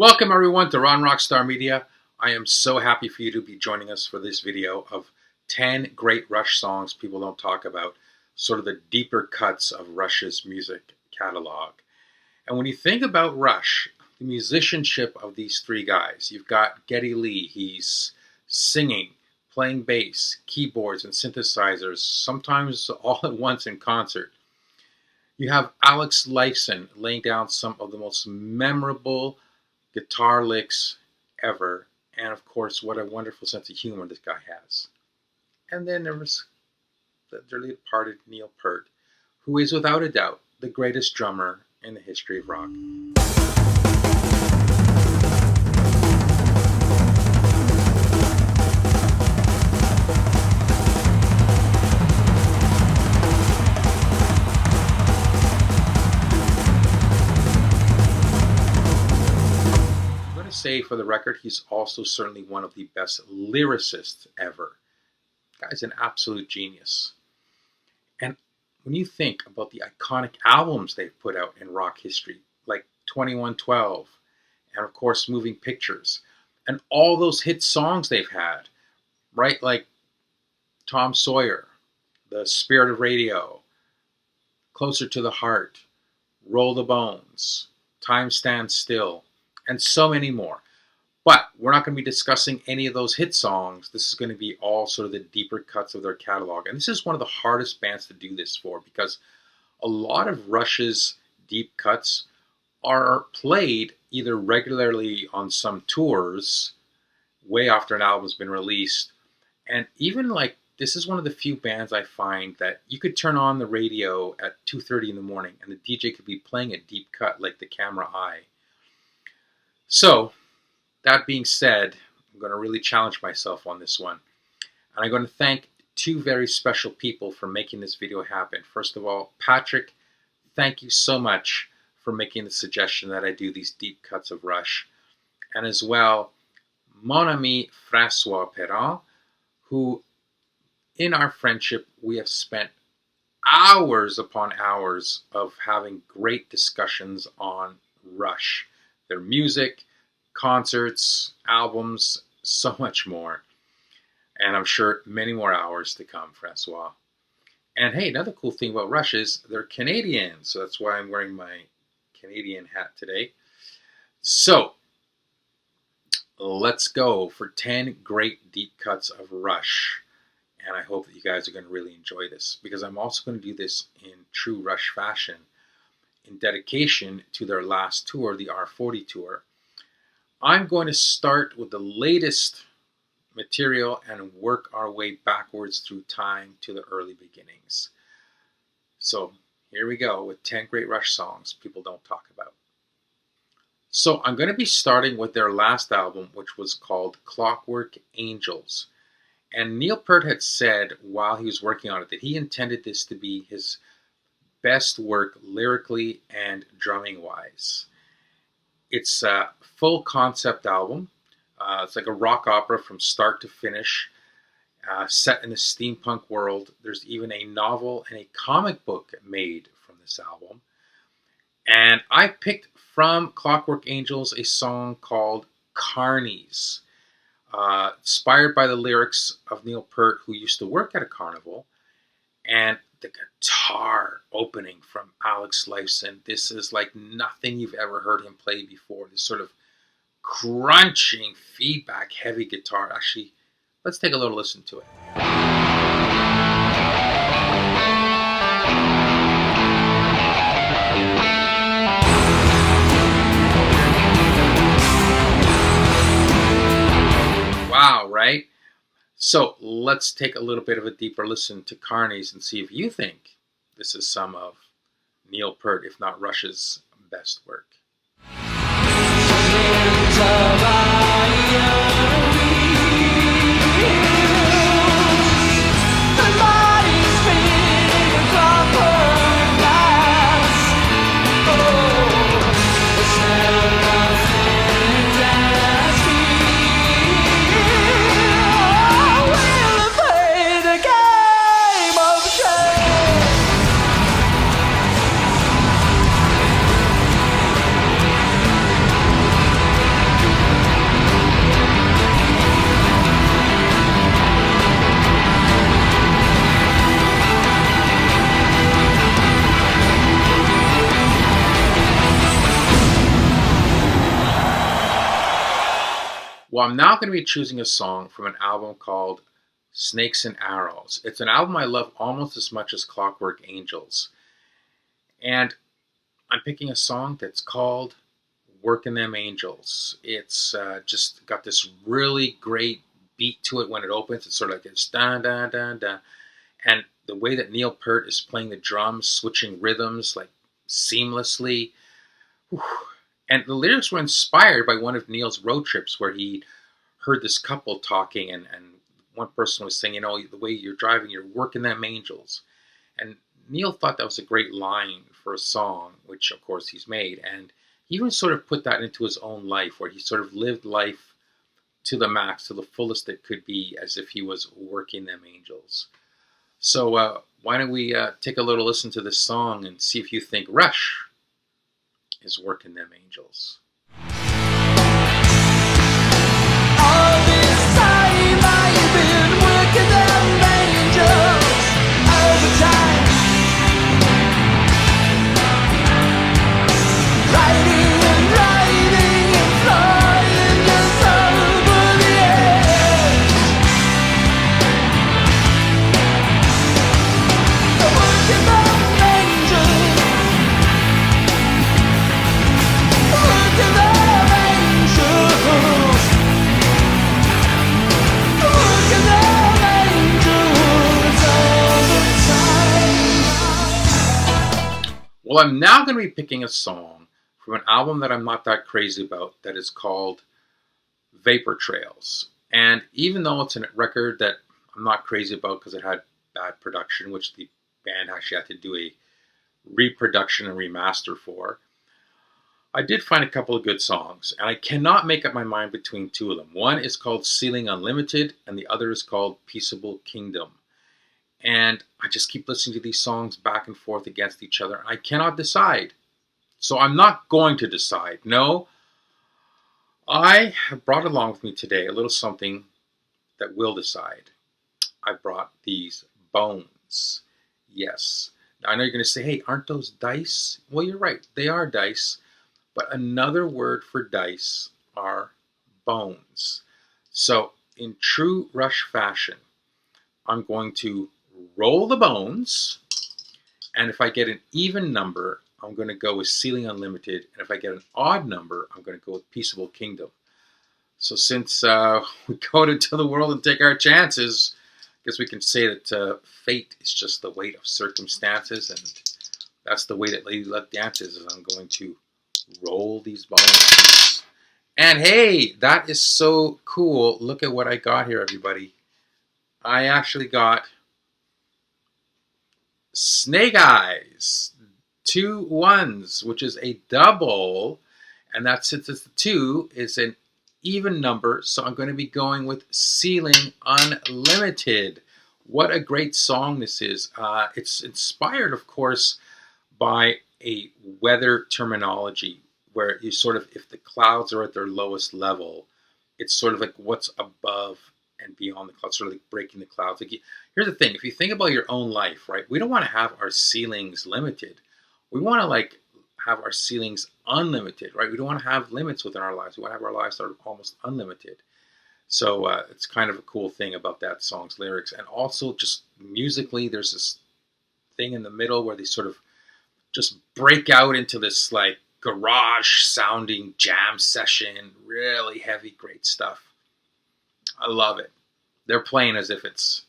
Welcome everyone to Ron RoXtar Media. I am so happy for you to be joining us for this video of 10 great Rush songs people don't talk about, sort of the deeper cuts of Rush's music catalog. And when you think about Rush, the musicianship of these three guys, you've got Geddy Lee, he's singing, playing bass, keyboards and synthesizers, sometimes all at once in concert. You have Lifeson laying down some of the most memorable guitar licks ever, and of course, what a wonderful sense of humor this guy has. And then there was the dearly departed Neil Peart, who is without a doubt the greatest drummer in the history of rock. Say for the record, he's also certainly one of the best lyricists ever. The guy's an absolute genius. And when you think about the iconic albums they've put out in rock history, like 2112, and of course Moving Pictures, and all those hit songs they've had, right? Like Tom Sawyer, The Spirit of Radio, Closer to the Heart, Roll the Bones, Time Stands Still, and so many more. But we're not going to be discussing any of those hit songs. This is going to be all sort of the deeper cuts of their catalog. And this is one of the hardest bands to do this for, because a lot of Rush's deep cuts are played either regularly on some tours, way after an album's been released. And even like, this is one of the few bands I find that you could turn on the radio at 2:30 in the morning and the DJ could be playing a deep cut like The Camera Eye. So, that being said, I'm going to really challenge myself on this one. And I'm going to thank two very special people for making this video happen. First of all, Patrick, thank you so much for making the suggestion that I do these deep cuts of Rush. And as well, mon ami Francois Perrin, who in our friendship, we have spent hours upon hours of having great discussions on Rush. Their music, concerts, albums, so much more. And I'm sure many more hours to come, Francois. And hey, another cool thing about Rush is they're Canadian, so that's why I'm wearing my Canadian hat today. So, let's go for 10 great deep cuts of Rush. And I hope that you guys are going to really enjoy this, because I'm also going to do this in true Rush fashion, in dedication to their last tour, the R40 tour. I'm going to start with the latest material and work our way backwards through time to the early beginnings. So here we go with 10 great Rush songs people don't talk about. So I'm going to be starting with their last album, which was called Clockwork Angels. And Neil Peart had said while he was working on it that he intended this to be his best work lyrically and drumming wise. It's a full concept album. It's like a rock opera from start to finish, set in a steampunk world. There's even a novel and a comic book made from this album. And I picked from Clockwork Angels a song called Carnies, inspired by the lyrics of Neil Peart, who used to work at a carnival. And the guitar opening from Lifeson, this is like nothing you've ever heard him play before. This sort of crunching, feedback, heavy guitar. Actually, let's take a little listen to it. Wow, right? So let's take a little bit of a deeper listen to Carnies and see if you think this is some of Neil Peart, if not Rush's best work. Well, I'm now going to be choosing a song from an album called Snakes and Arrows. It's an album I love almost as much as Clockwork Angels. And I'm picking a song that's called Working Them Angels. It's just got this really great beat to it when it opens. It's sort of like this dun dun dun dun. And the way that Neil Peart is playing the drums, switching rhythms like seamlessly. Whew. And the lyrics were inspired by one of Neil's road trips where he heard this couple talking, and one person was saying, the way you're driving, you're working them angels. And Neil thought that was a great line for a song, which of course he's made. And he even sort of put that into his own life, where he sort of lived life to the max, to the fullest it could be, as if he was working them angels. So why don't we take a little listen to this song and see if you think Rush is working them angels. All this time I've been working them angels overtime, riding and riding and flying just over the edge. I'm working them angels, working them angels, working them angels all the time. Well, I'm now going to be picking a song from an album that I'm not that crazy about that is called Vapor Trails. And even though it's a record that I'm not crazy about because it had bad production, which the band actually had to do a reproduction and remaster for, I did find a couple of good songs, and I cannot make up my mind between two of them. One is called Ceiling Unlimited, and the other is called Peaceable Kingdom. And I just keep listening to these songs back and forth against each other, and I cannot decide. So I'm not going to decide. No, I have brought along with me today a little something that will decide. I brought these bones. Yes. Now, I know you're going to say, hey, aren't those dice? Well, you're right. They are dice. But another word for dice are bones. So in true Rush fashion, I'm going to roll the bones. And if I get an even number, I'm going to go with Ceiling Unlimited. And if I get an odd number, I'm going to go with Peaceable Kingdom. So since we go into the world and take our chances, I guess we can say that fate is just the weight of circumstances. And that's the way that Lady Luck dances, is I'm going to roll these bones. And hey, that is so cool. Look at what I got here, everybody. I actually got Snake Eyes. 2 ones, which is a double. And that, since it's the 2, is an even number. So I'm going to be going with Ceiling Unlimited. What a great song this is. It's inspired, of course, by a weather terminology where you sort of, if the clouds are at their lowest level, it's sort of like what's above and beyond the clouds, sort of like breaking the clouds. Like, here's the thing, if you think about your own life, right, we don't want to have our ceilings limited. We want to like have our ceilings unlimited, right? We don't want to have limits within our lives. We want to have our lives that are almost unlimited. So it's kind of a cool thing about that song's lyrics. And also just musically, there's this thing in the middle where they sort of just break out into this like garage sounding jam session. Really heavy, great stuff. I love it. They're playing as if it's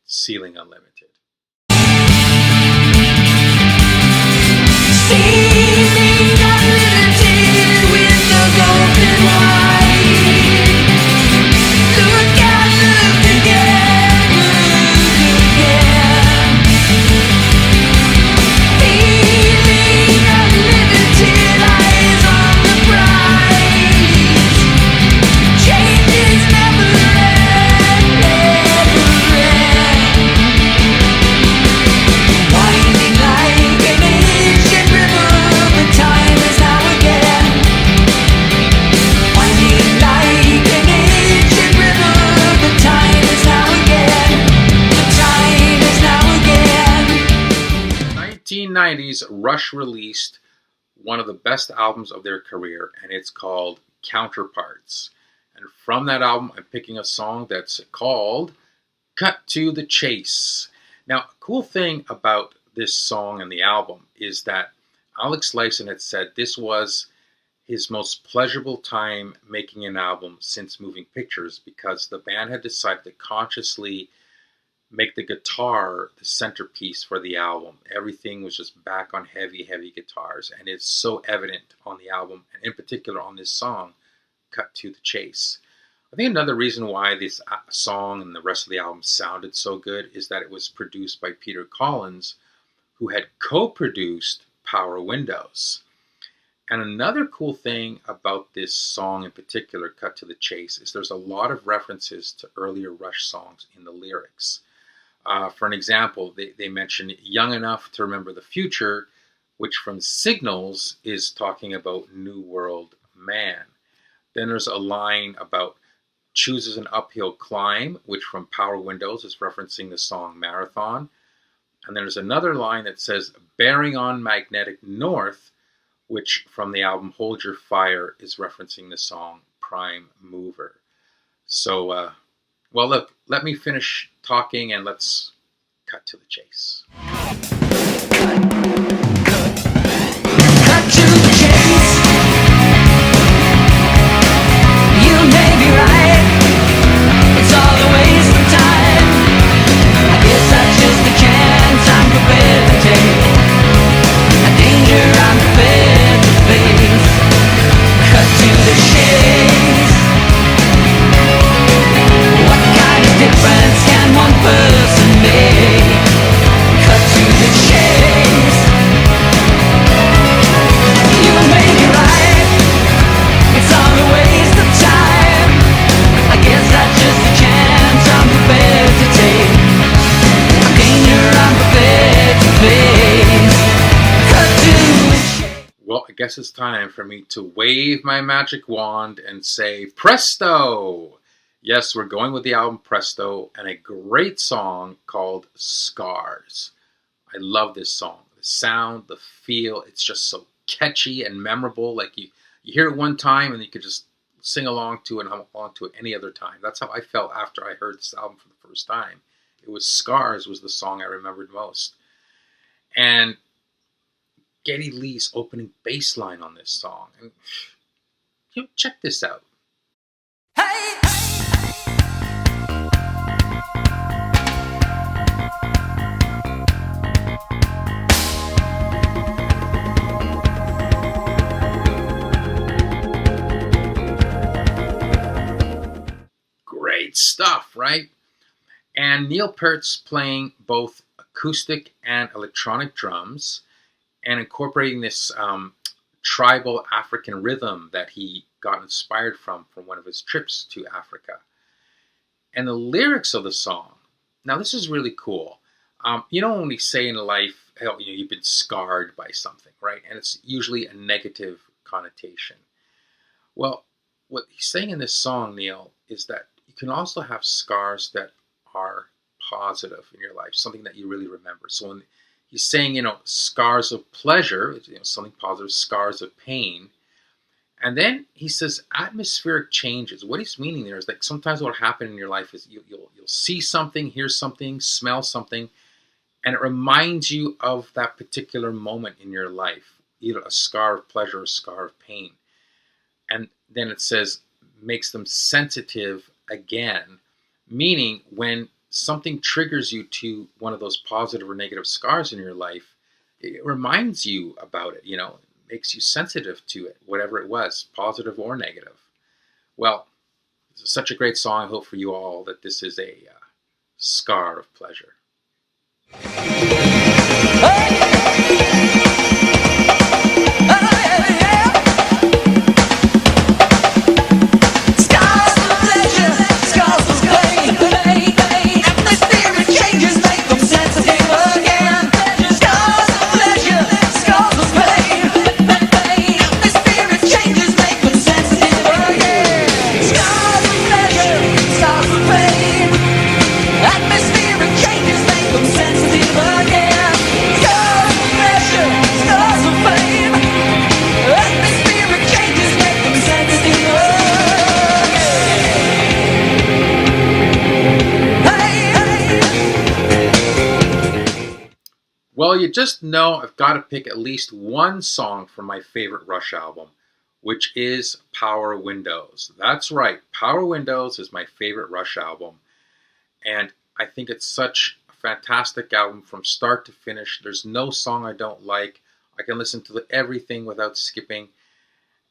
Ceiling Unlimited. Ceiling unlimited with no golden wine. Look out, look again, look again. Feeling unlimited, eyes on the prize. Changes never end, never end. Winding like an ancient river, but time is now again. Winding like an ancient river, but time is now again. The time is now again. 1990s, Rush released one of the best albums of their career, and it's called Counterparts. And from that album, I'm picking a song that's called Cut to the Chase. Now, a cool thing about this song and the album is that Alex Lifeson had said this was his most pleasurable time making an album since Moving Pictures, because the band had decided to consciously make the guitar the centerpiece for the album. Everything was just back on heavy, heavy guitars, and it's so evident on the album, and in particular on this song, Cut to the Chase. I think another reason why this song and the rest of the album sounded so good is that it was produced by Peter Collins, who had co-produced Power Windows. And another cool thing about this song in particular, Cut to the Chase, is there's a lot of references to earlier Rush songs in the lyrics. For an example, they mention Young Enough to Remember the Future, which from Signals is talking about New World Man. Then there's a line about Chooses an Uphill Climb, which from Power Windows is referencing the song Marathon. And then there's another line that says Bearing on Magnetic North, which from the album Hold Your Fire is referencing the song Prime Mover. So, well, look, let me finish talking and let's cut to the chase. Cut to the chase. You may be right. It's all a waste of time. I guess that's just a chance I'm prepared to take. A danger I'm prepared to face. Cut to the chase. What kind of difference can one person make? Cut to the chase. You may be right. It's all a waste of time. I guess that's just a chance I'm prepared to take. A danger I'm prepared to face. Cut to the chase. Well, I guess it's time for me to wave my magic wand and say presto! Yes, we're going with the album Presto and a great song called Scars. I love this song. The sound, the feel, it's just so catchy and memorable. Like you hear it one time and you could just sing along to it and hum along to it any other time. That's how I felt after I heard this album for the first time. It was Scars was the song I remembered most. And Geddy Lee's opening bass line on this song. And check this out. Hey! Great stuff, right? And Neil Peart's playing both acoustic and electronic drums and incorporating this tribal African rhythm that he got inspired from one of his trips to Africa. And the lyrics of the song, now this is really cool. When we say in life, you've been scarred by something, right? And it's usually a negative connotation. Well, what he's saying in this song, Neil, is that you can also have scars that are positive in your life, something that you really remember. So when he's saying, scars of pleasure, something positive, scars of pain. And then he says atmospheric changes. What he's meaning there is like sometimes what will happen in your life is you'll see something, hear something, smell something, and it reminds you of that particular moment in your life, either a scar of pleasure or a scar of pain. And then it says makes them sensitive again, meaning when something triggers you to one of those positive or negative scars in your life, it reminds you about it, it makes you sensitive to it, whatever it was, positive or negative. Well, this is such a great song. I hope for you all that this is a scar of pleasure. Atmospheric changes make them sensitive again. Well, you just know I've got to pick at least one song from my favorite Rush album, which is Power Windows. That's right, Power Windows is my favorite Rush album. And I think it's such a fantastic album from start to finish. There's no song I don't like. I can listen to everything without skipping.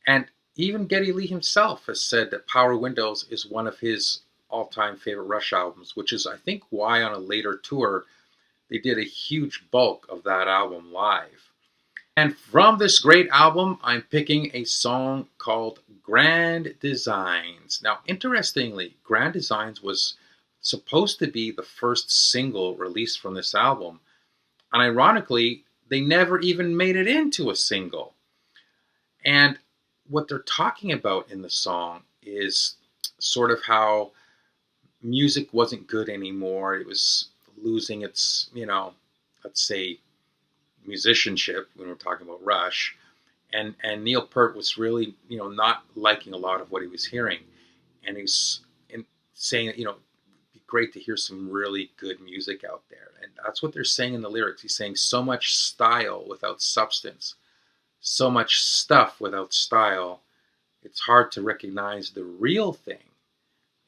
And even Geddy Lee himself has said that Power Windows is one of his all-time favorite Rush albums, which is, I think, why on a later tour they did a huge bulk of that album live. And from this great album, I'm picking a song called Grand Designs. Now, interestingly, Grand Designs was supposed to be the first single released from this album. And ironically, they never even made it into a single. And what they're talking about in the song is sort of how music wasn't good anymore. It was losing its, let's say, musicianship when we're talking about Rush. And Neil Peart was really, not liking a lot of what he was hearing. And he's saying that, it'd be great to hear some really good music out there. And that's what they're saying in the lyrics. He's saying so much style without substance, so much stuff without style. It's hard to recognize the real thing.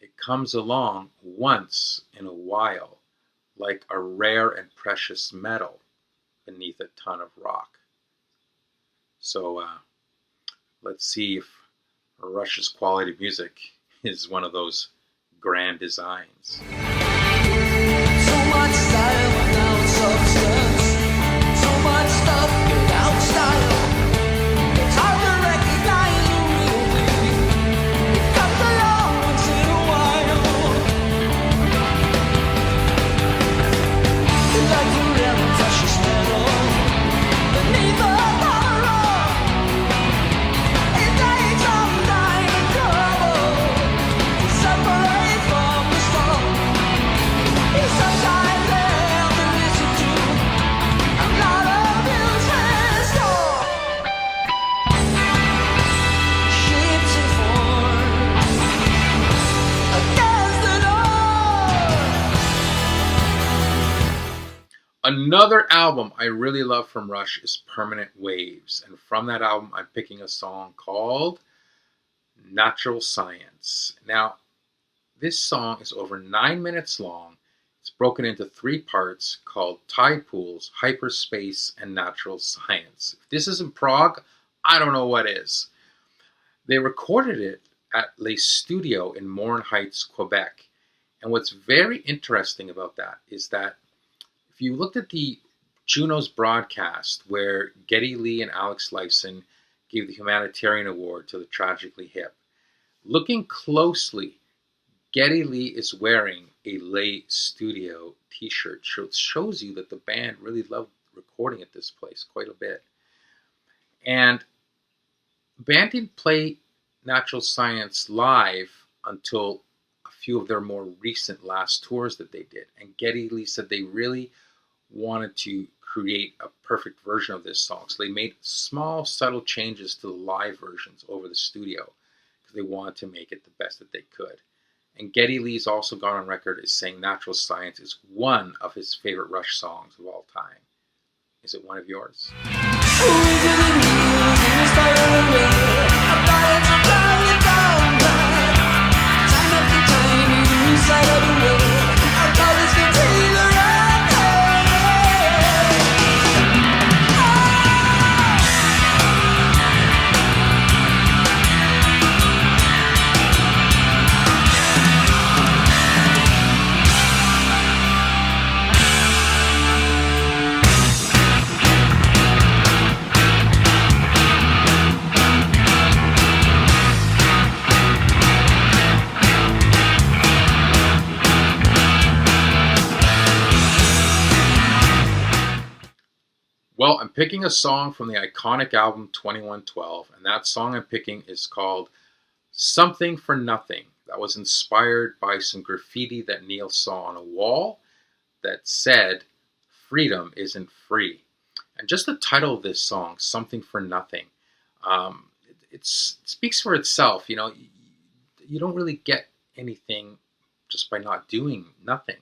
It comes along once in a while, like a rare and precious metal beneath a ton of rock. So let's see if Rush's quality of music is one of those grand designs. So much style without substance, so much stuff without style. It's hard to recognize the real thing. It comes along once in a while. It's like a rare and precious metal beneath the horror. It takes some time and trouble to separate from the storm. It's sometimes hell to listen to. I'm not a useless storm. Shapes and forms against the door. Another album I really love from Rush is Permanent Waves. And from that album, I'm picking a song called Natural Science. Now, this song is over 9 minutes long. It's broken into 3 parts called Tide Pools, Hyperspace, and Natural Science. If this isn't Prague, I don't know what is. They recorded it at Les Studios in Morne Heights, Quebec. And what's very interesting about that is that if you looked at the Juno's broadcast where Geddy Lee and Alex Lifeson gave the humanitarian award to the Tragically Hip, looking closely, Geddy Lee is wearing a Les Studio t-shirt. It shows you that the band really loved recording at this place quite a bit. And the band didn't play Natural Science live until a few of their more recent last tours that they did. And Geddy Lee said they really wanted to create a perfect version of this song. So they made small, subtle changes to the live versions over the studio because they wanted to make it the best that they could. And Geddy Lee's also gone on record as saying Natural Science is one of his favorite Rush songs of all time. Is it one of yours? Well, I'm picking a song from the iconic album 2112, and that song I'm picking is called Something for Nothing. That was inspired by some graffiti that Neil saw on a wall that said, "Freedom isn't free." And just the title of this song, Something for Nothing, it speaks for itself. You don't really get anything just by not doing nothing.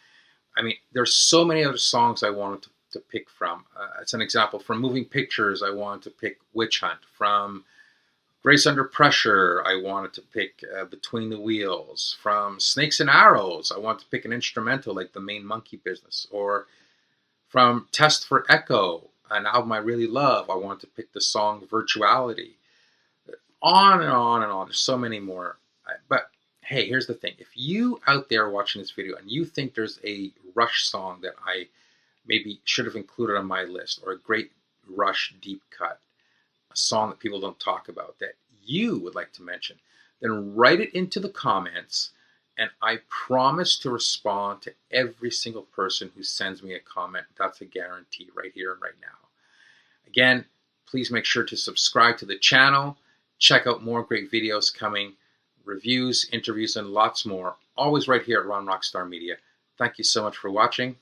I mean, there's so many other songs I wanted to pick from. As an example, from Moving Pictures, I wanted to pick Witch Hunt. From Grace Under Pressure, I wanted to pick Between the Wheels. From Snakes and Arrows, I wanted to pick an instrumental like The Main Monkey Business. Or from Test for Echo, an album I really love, I wanted to pick the song Virtuality. On and on and on. There's so many more. But hey, here's the thing. If you out there watching this video and you think there's a Rush song that I maybe should have included on my list, or a great Rush deep cut, a song that people don't talk about that you would like to mention, then write it into the comments, and I promise to respond to every single person who sends me a comment. That's a guarantee right here and right now. Again, please make sure to subscribe to the channel. Check out more great videos coming, reviews, interviews, and lots more, always right here at Ron RoXtar Media. Thank you so much for watching,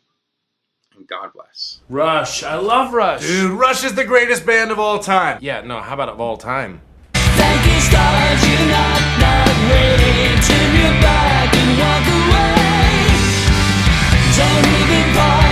and God bless. Rush. I love Rush. Dude, Rush is the greatest band of all time. Yeah, no, how about of all time? Thank you, stars, you knocked that way. Turn your back and walk away. Don't even pause.